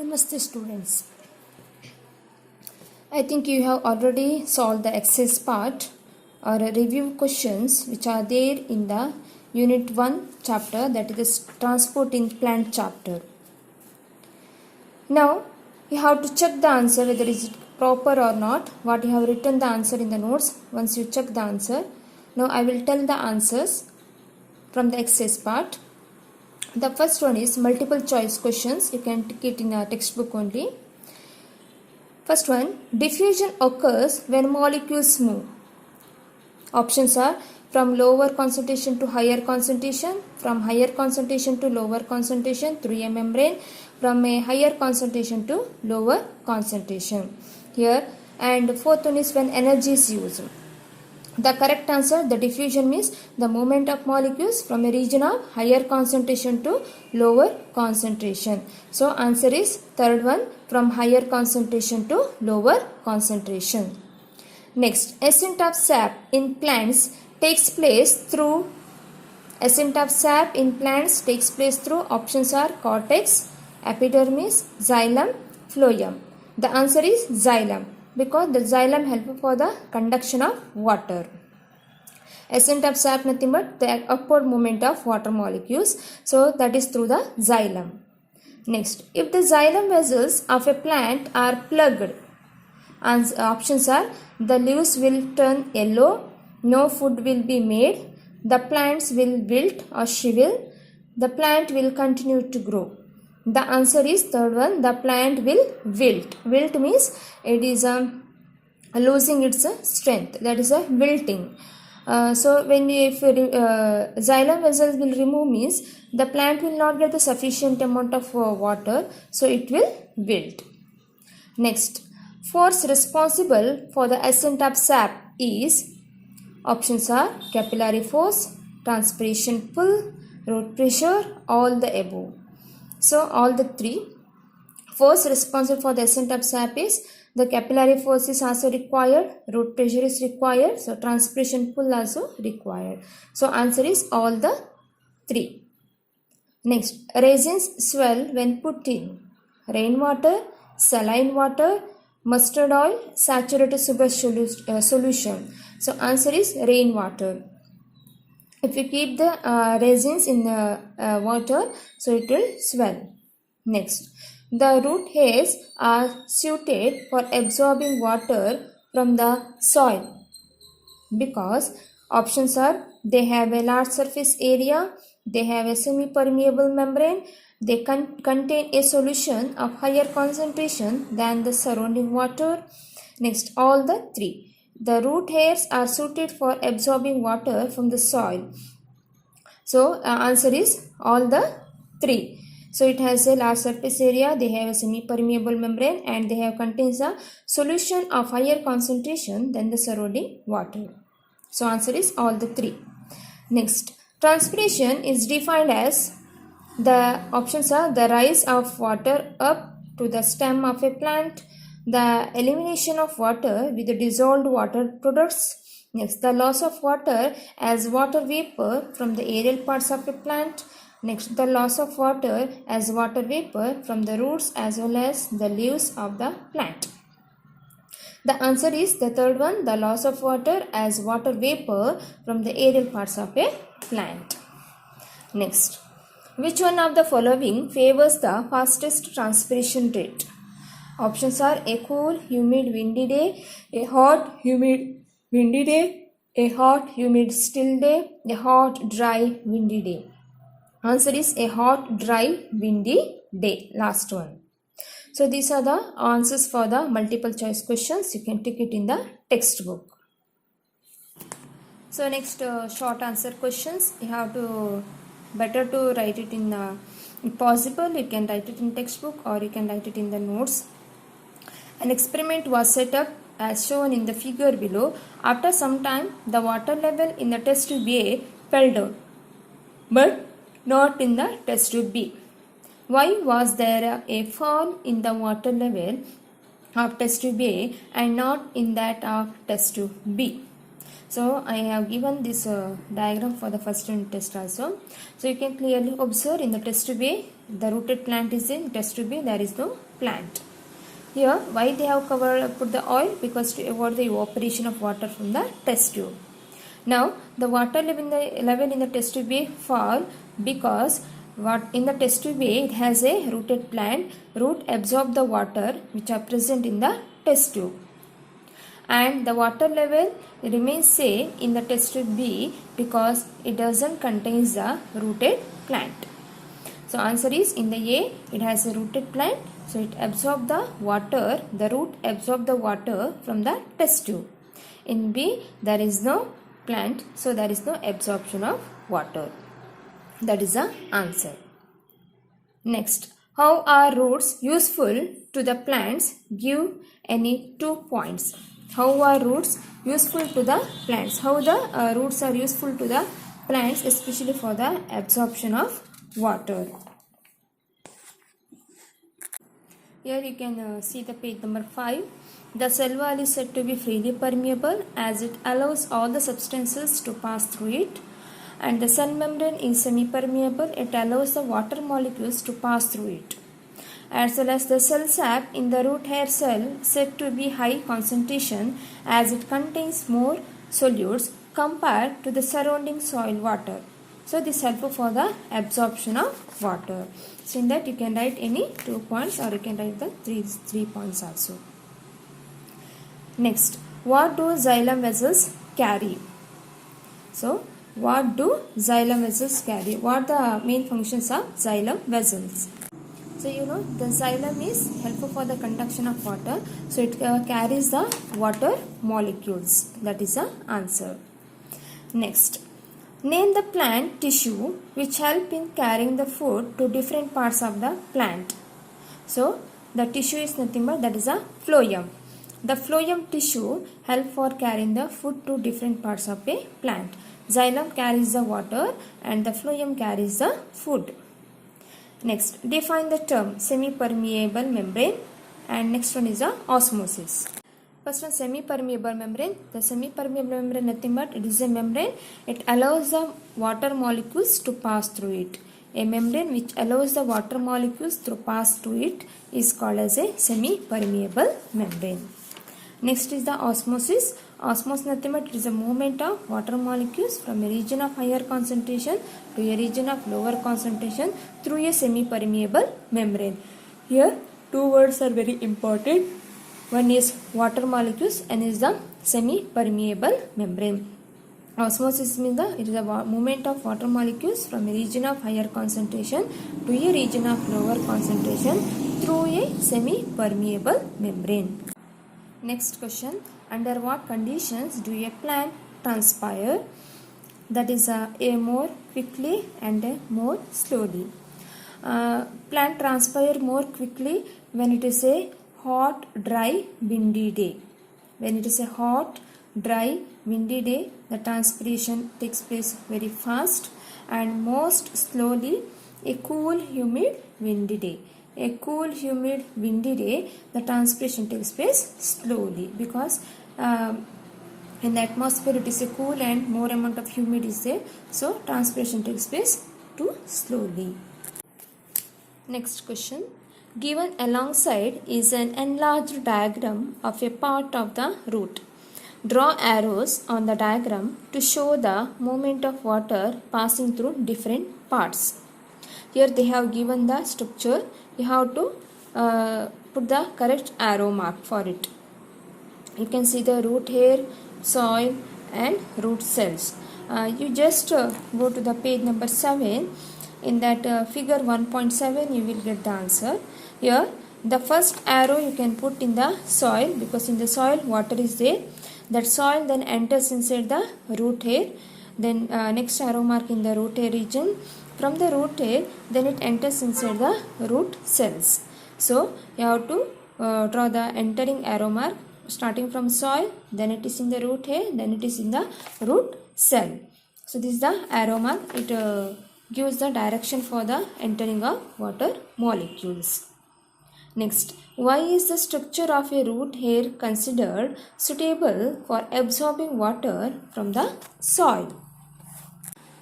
Namaste students. I think you have already solved the exercise part or review questions which are there in the unit 1 chapter, that is the transport in plant chapter. Now you have to check the answer whether it is proper or not. What you have written the answer in the notes. Once you check the answer, now I will tell the answers from the exercise part. The first one is multiple choice questions. You can take it in a textbook only. First one, diffusion occurs when molecules move. Options are from lower concentration to higher concentration, from higher concentration to lower concentration through a membrane, from a higher concentration to lower concentration. Here, and fourth one is when energy is used. The correct answer, the diffusion means the movement of molecules from a region of higher concentration to lower concentration. So answer is third one, from higher concentration to lower concentration. Next, ascent of sap in plants takes place through options are cortex, epidermis, xylem, phloem. The answer is xylem, because the xylem helps for the conduction of water. Ascent of sap nothing but the upward movement of water molecules. So that is through the xylem. Next, if the xylem vessels of a plant are plugged, options are the leaves will turn yellow, no food will be made, the plants will wilt or shrivel, the plant will continue to grow. The answer is third one, the plant will wilt. Wilt means it is losing its strength, that is a wilting. So when xylem vessels will remove means the plant will not get the sufficient amount of water, so it will wilt. Next, force responsible for the ascent of sap is, options are capillary force, transpiration pull, root pressure, all the above. So all the three. Force responsible for the ascent of sap is the capillary force is also required, root pressure is required, so transpiration pull also required. So answer is all the three. Next, resins swell when put in rainwater, saline water, mustard oil, saturated sugar solution. So answer is rainwater. If you keep the resins in the water, so it will swell. Next, the root hairs are suited for absorbing water from the soil because options are they have a large surface area, they have a semi-permeable membrane, they contain a solution of higher concentration than the surrounding water. Next, all the three. The root hairs are suited for absorbing water from the soil. So answer is all the three. So it has a large surface area, they have a semi-permeable membrane, and they have contains a solution of higher concentration than the surrounding water. So answer is all the three. Next, transpiration is defined as the options are the rise of water up to the stem of a plant, the elimination of water with the dissolved water products. Next, the loss of water as water vapor from the aerial parts of a plant. Next, the loss of water as water vapor from the roots as well as the leaves of the plant. The answer is the third one, the loss of water as water vapor from the aerial parts of a plant. Next, which one of the following favors the fastest transpiration rate? Options are a cool, humid, windy day, a hot, humid, windy day, a hot, humid, still day, a hot, dry, windy day. Answer is a hot, dry, windy day. Last one. So these are the answers for the multiple choice questions. You can take it in the textbook. So next short answer questions. You have to better to write it in if possible you can write it in textbook or you can write it in the notes. An experiment was set up as shown in the figure below. After some time, the water level in the test tube A fell down, but not in the test tube B. Why was there a fall in the water level of test tube A and not in that of test tube B? So I have given this diagram for the first unit test also. So you can clearly observe in the test tube A, the rooted plant is in test tube B, there is no plant. Here why they have put the oil? Because to avoid the evaporation of water from the test tube. Now the water level in the test tube A fall because what in the test tube A it has a rooted plant. Root absorb the water which are present in the test tube, and the water level remains same in the test tube B because it doesn't contain the rooted plant. So answer is in the A it has a rooted plant, so it absorb the water, the root absorb the water from the test tube. In B there is no plant, so there is no absorption of water. That is the answer. Next, how are roots useful to the plants? Give any 2 points. How are roots useful to the plants? How the roots are useful to the plants, especially for the absorption of water. Here you can see the page number 5. The cell wall is said to be freely permeable as it allows all the substances to pass through it. And the cell membrane is semi-permeable. It allows the water molecules to pass through it. As well as the cell sap in the root hair cell said to be high concentration as it contains more solutes compared to the surrounding soil water. So this helpful for the absorption of water. So in that you can write any 2 points or you can write the 3 points also. Next, what do xylem vessels carry? So what do xylem vessels carry? What are the main functions of xylem vessels? So you know the xylem is helpful for the conduction of water. So it carries the water molecules. That is the answer. Next, name the plant tissue which help in carrying the food to different parts of the plant. So the tissue is nothing but that is a phloem. The phloem tissue help for carrying the food to different parts of a plant. Xylem carries the water and the phloem carries the food. Next, define the term semi-permeable membrane, and next one is the osmosis. First one, semi-permeable membrane. The semi-permeable membrane nothing but it is a membrane. It allows the water molecules to pass through it. A membrane which allows the water molecules to pass through it is called as a semi-permeable membrane. Next is the osmosis. Osmosis nothing but it is a movement of water molecules from a region of higher concentration to a region of lower concentration through a semi-permeable membrane. Here 2 words are very important. One is water molecules and is the semi-permeable membrane. Osmosis means it is a movement of water molecules from a region of higher concentration to a region of lower concentration through a semi-permeable membrane. Next question, under what conditions do a plant transpire? That is a more quickly and a more slowly. Plant transpire more quickly when it is a hot, dry, windy day. When it is a hot, dry, windy day, the transpiration takes place very fast, and most slowly a cool, humid, windy day. A cool, humid, windy day, the transpiration takes place slowly because in the atmosphere it is a cool and more amount of humidity is there, so transpiration takes place too slowly. Next question, given alongside is an enlarged diagram of a part of the root. Draw arrows on the diagram to show the movement of water passing through different parts. Here they have given the structure. You have to put the correct arrow mark for it. You can see the root hair, soil and root cells. You just go to the page number 7. In that figure 1.7 you will get the answer. Here the first arrow you can put in the soil because in the soil water is there. That soil then enters inside the root hair. Then next arrow mark in the root hair region. From the root hair then it enters inside the root cells. So you have to draw the entering arrow mark starting from soil, then it is in the root hair, then it is in the root cell. So this is the arrow mark. It gives the direction for the entering of water molecules. Next, why is the structure of a root hair considered suitable for absorbing water from the soil?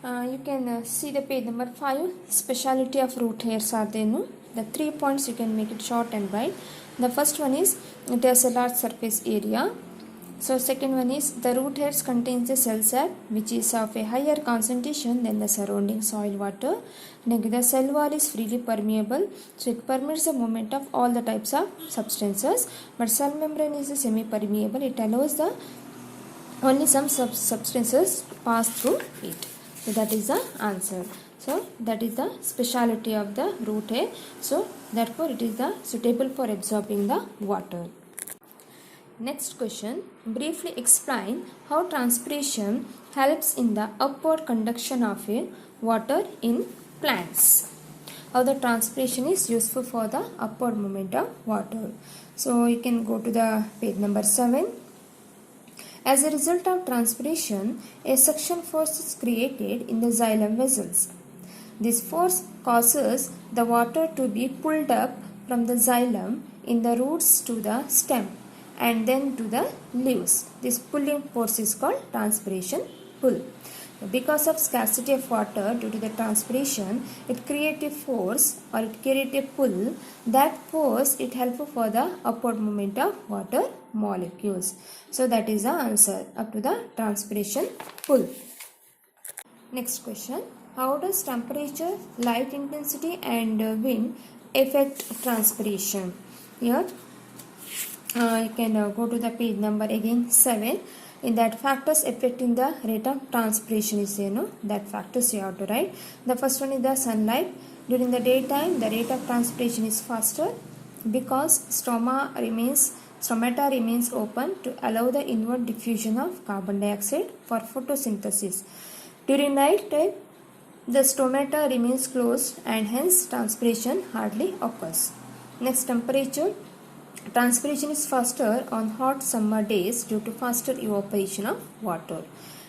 You can see the page number 5. Speciality of root hairs are there. No? The 3 points you can make it short and bright. The first one is it has a large surface area. So second one is the root hairs contains the cell sap which is of a higher concentration than the surrounding soil water. Next, the cell wall is freely permeable, so it permits the movement of all the types of substances. But cell membrane is semi-permeable. It allows the only some substances pass through it. So that is the answer. So that is the speciality of the root hair. So therefore it is the suitable for absorbing the water. Next question, briefly explain how transpiration helps in the upward conduction of water in plants. How the transpiration is useful for the upward movement of water. So you can go to the page number 7. As a result of transpiration, a suction force is created in the xylem vessels. This force causes the water to be pulled up from the xylem in the roots to the stem and then to the leaves. This pulling force is called transpiration pull. Because of scarcity of water due to the transpiration, it creates a force or it creates a pull. That force is helpful for the upward movement of water molecules. So that is the answer up to the transpiration pull. Next question. How does temperature, light intensity and wind affect transpiration? Here you can go to the page number again 7. In that factors affecting the rate of transpiration is there, no? That factors you have to write. The first one is the sunlight. During the daytime, the rate of transpiration is faster because stomata remains open to allow the inward diffusion of carbon dioxide for photosynthesis. During night time, the stomata remains closed and hence transpiration hardly occurs. Next, temperature. Transpiration is faster on hot summer days due to faster evaporation of water.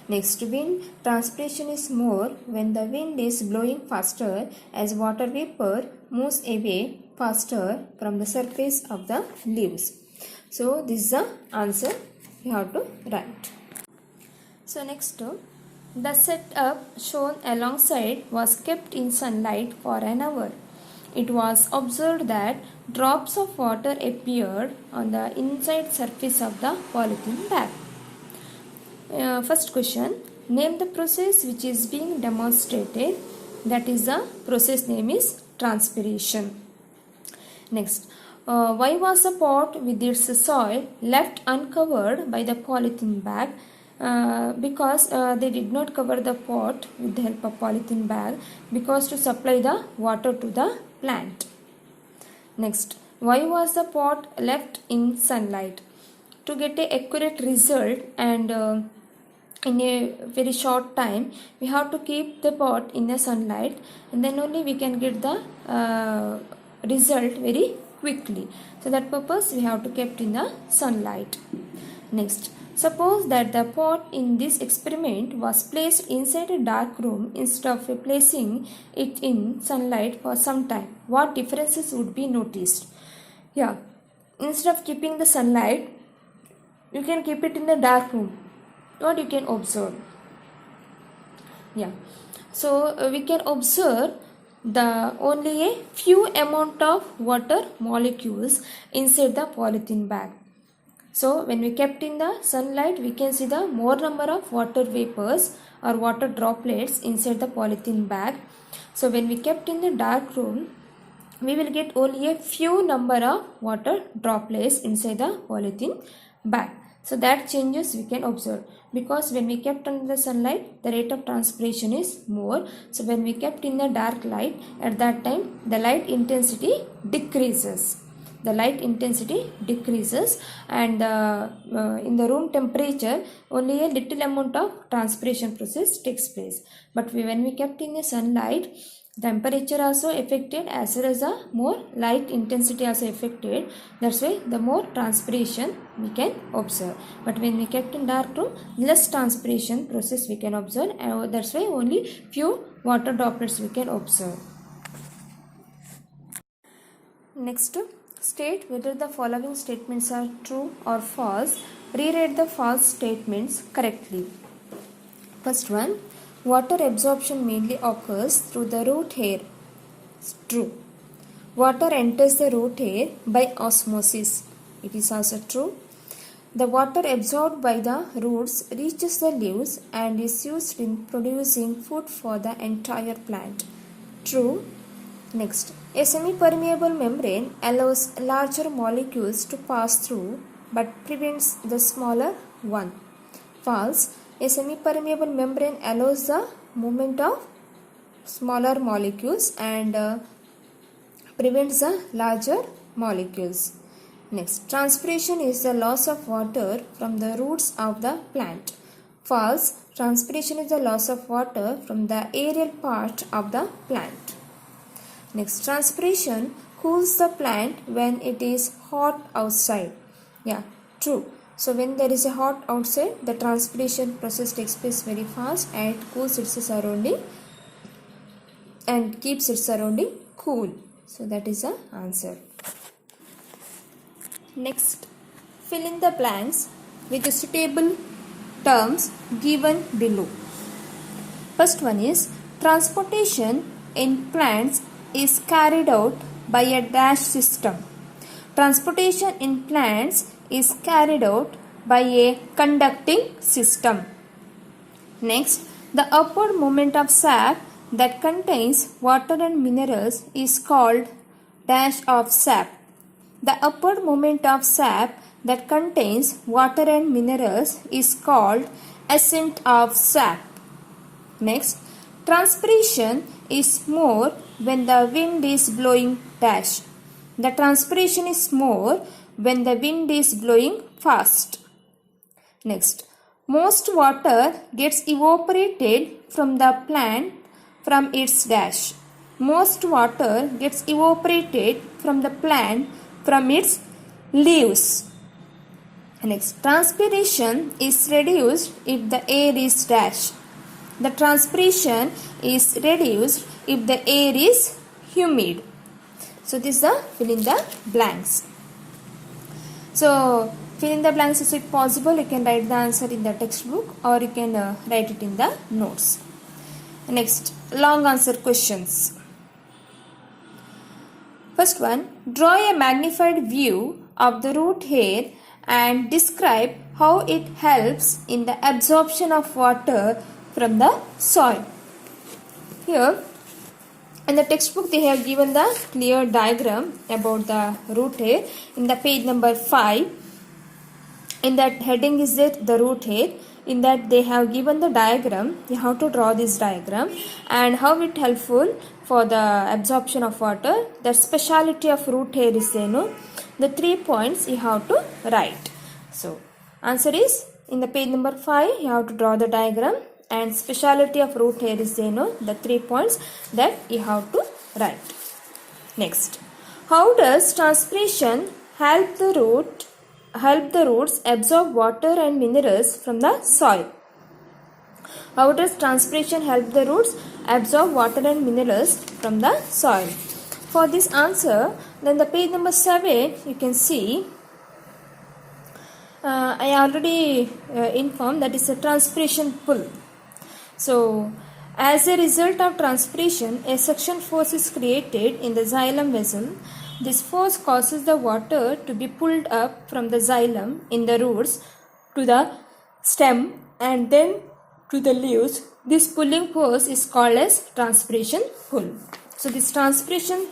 Next, wind. Transpiration is more when the wind is blowing faster as water vapor moves away faster from the surface of the leaves. So this is the answer you have to write. So next, the setup shown alongside was kept in sunlight for an hour. It was observed that drops of water appeared on the inside surface of the polythene bag. First question, name the process which is being demonstrated. That is the process name is transpiration. Next, why was the pot with its soil left uncovered by the polythene bag? Because they did not cover the pot with the help of polythene bag because to supply the water to the plant. Next, why was the pot left in sunlight? To get an accurate result and in a very short time, we have to keep the pot in the sunlight and then only we can get the result very quickly. So that purpose we have to keep in the sunlight. Next, suppose that the pot in this experiment was placed inside a dark room instead of placing it in sunlight for some time. What differences would be noticed? Yeah, instead of keeping the sunlight, you can keep it in the dark room. What you can observe? Yeah, so we can observe the only a few amount of water molecules inside the polythene bag. So when we kept in the sunlight, we can see the more number of water vapors or water droplets inside the polythene bag. So when we kept in the dark room, we will get only a few number of water droplets inside the polythene bag. So that changes we can observe because when we kept under the sunlight, the rate of transpiration is more. So when we kept in the dark light, at that time the light intensity decreases. The light intensity decreases and in the room temperature only a little amount of transpiration process takes place. But when we kept in the sunlight, temperature also affected as well as the more light intensity also affected. That's why the more transpiration we can observe. But when we kept in dark room, less transpiration process we can observe, and that's why only few water droplets we can observe. Next, State whether the following statements are true or false. Rewrite the false statements correctly. First one, water absorption mainly occurs through the root hair. True. Water enters the root hair by osmosis. It is also true. The water absorbed by the roots reaches the leaves and is used in producing food for the entire plant. True. Next, a semi-permeable membrane allows larger molecules to pass through but prevents the smaller one. False. A semi-permeable membrane allows the movement of smaller molecules and prevents the larger molecules. Next, transpiration is the loss of water from the roots of the plant. False. Transpiration is the loss of water from the aerial part of the plant. Next, transpiration cools the plant when it is hot outside. Yeah, true. So when there is a hot outside, the transpiration process takes place very fast and it cools its surrounding and keeps its surrounding cool. So that is the answer. Next, fill in the blanks with the suitable terms given below. First one is transportation in plants is carried out by a dash system. Transportation in plants is carried out by a conducting system. Next, the upward movement of sap that contains water and minerals is called dash of sap. The upward movement of sap that contains water and minerals is called ascent of sap. Next, transpiration is more when the wind is blowing dash. The transpiration is more when the wind is blowing fast. Next, most water gets evaporated from the plant from its dash. Most water gets evaporated from the plant from its leaves. Next, transpiration is reduced if the air is dash. The transpiration is reduced if the air is humid. So this is the fill in the blanks. So fill in the blanks, is it possible? You can write the answer in the textbook or you can write it in the notes. Next, long answer questions. First one, draw a magnified view of the root hair and describe how it helps in the absorption of water from the soil. Here in the textbook they have given the clear diagram about the root hair in the page number 5. In that heading is the root hair. In that they have given the diagram. You have to draw this diagram and how it helpful for the absorption of water. The speciality of root hair is the 3 points you have to write. So answer is in the page number 5 you have to draw the diagram and speciality of root hair is the 3 points that you have to write. Next, how does transpiration help the roots absorb water and minerals from the soil? How does transpiration help the roots absorb water and minerals from the soil? For this answer, then the page number 7 you can see I already informed that is a transpiration pull. So as a result of transpiration, a suction force is created in the xylem vessel. This force causes the water to be pulled up from the xylem in the roots to the stem and then to the leaves. This pulling force is called as transpiration pull. So this transpiration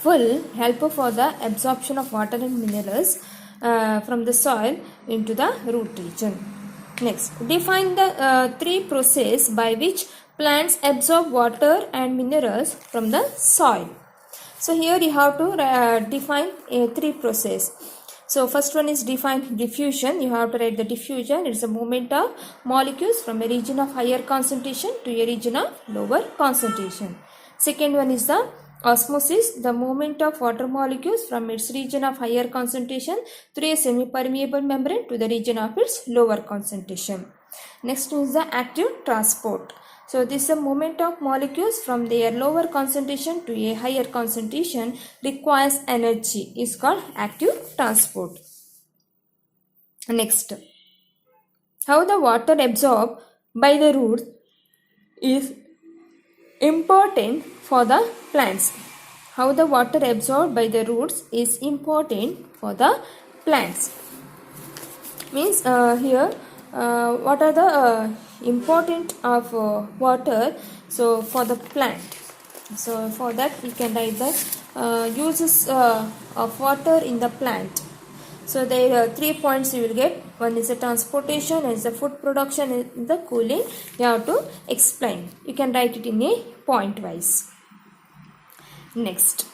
pull help for the absorption of water and minerals from the soil into the root region. Next, define the 3 processes by which plants absorb water and minerals from the soil. So here you have to define 3 processes. So first one is define diffusion. You have to write the diffusion. It is a movement of molecules from a region of higher concentration to a region of lower concentration. Second one is the osmosis, the movement of water molecules from its region of higher concentration through a semi-permeable membrane to the region of its lower concentration. Next is the active transport. So this is the movement of molecules from their lower concentration to a higher concentration requires energy, is called active transport. Next, how the water absorbed by the roots is important for the plants. How the water absorbed by the roots is important for the plants. Means here what are the important of water, so for the plant. So for that we can write the uses of water in the plant. So there are 3 points you will get. One is the transportation, and is the food production, and the cooling. You have to explain. You can write it in a point wise. Next,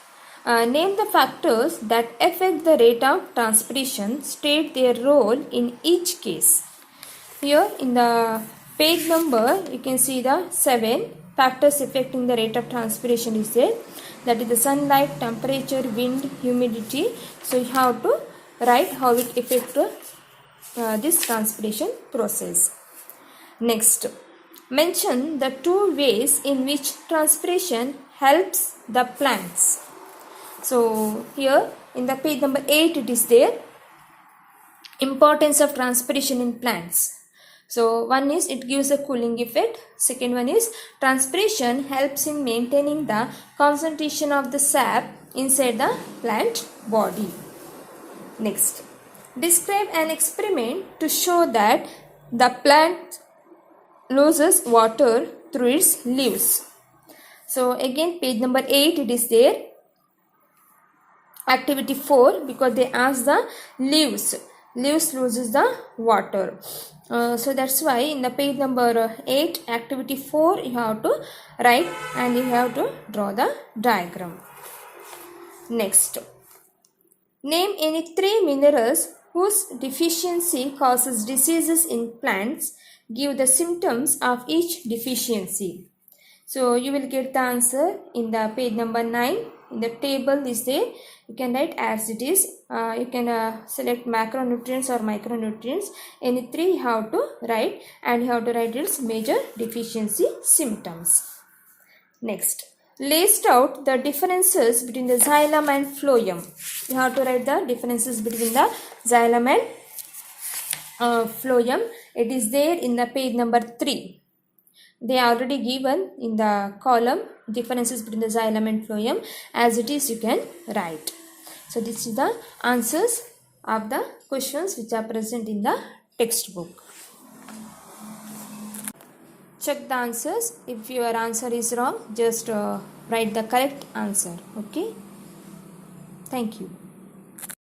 name the factors that affect the rate of transpiration. State their role in each case. Here in the page number you can see the 7 factors affecting the rate of transpiration is there. That is the sunlight, temperature, wind, humidity. So you have to write how it affects this transpiration process. Next, mention the 2 ways in which transpiration helps the plants. So here in the page number 8 it is there, importance of transpiration in plants. So one is it gives a cooling effect. Second one is transpiration helps in maintaining the concentration of the sap inside the plant body. Next, describe an experiment to show that the plant loses water through its leaves. So again page number 8 it is there, activity 4, because they ask the leaves loses the water. So that's why in the page number 8 activity 4 you have to write and you have to draw the diagram. Next, name any 3 minerals whose deficiency causes diseases in plants. Give the symptoms of each deficiency. So you will get the answer in the page number 9. In the table is there. You can write as it is. You can select macronutrients or micronutrients. Any 3 you have to write, and you have to write its major deficiency symptoms. Next, list out the differences between the xylem and phloem. You have to write the differences between the xylem and phloem. It is there in the page number 3. They are already given in the column differences between the xylem and phloem. As it is you can write. So this is the answers of the questions which are present in the textbook. Check the answers. If your answer is wrong, just write the correct answer. Okay. Thank you.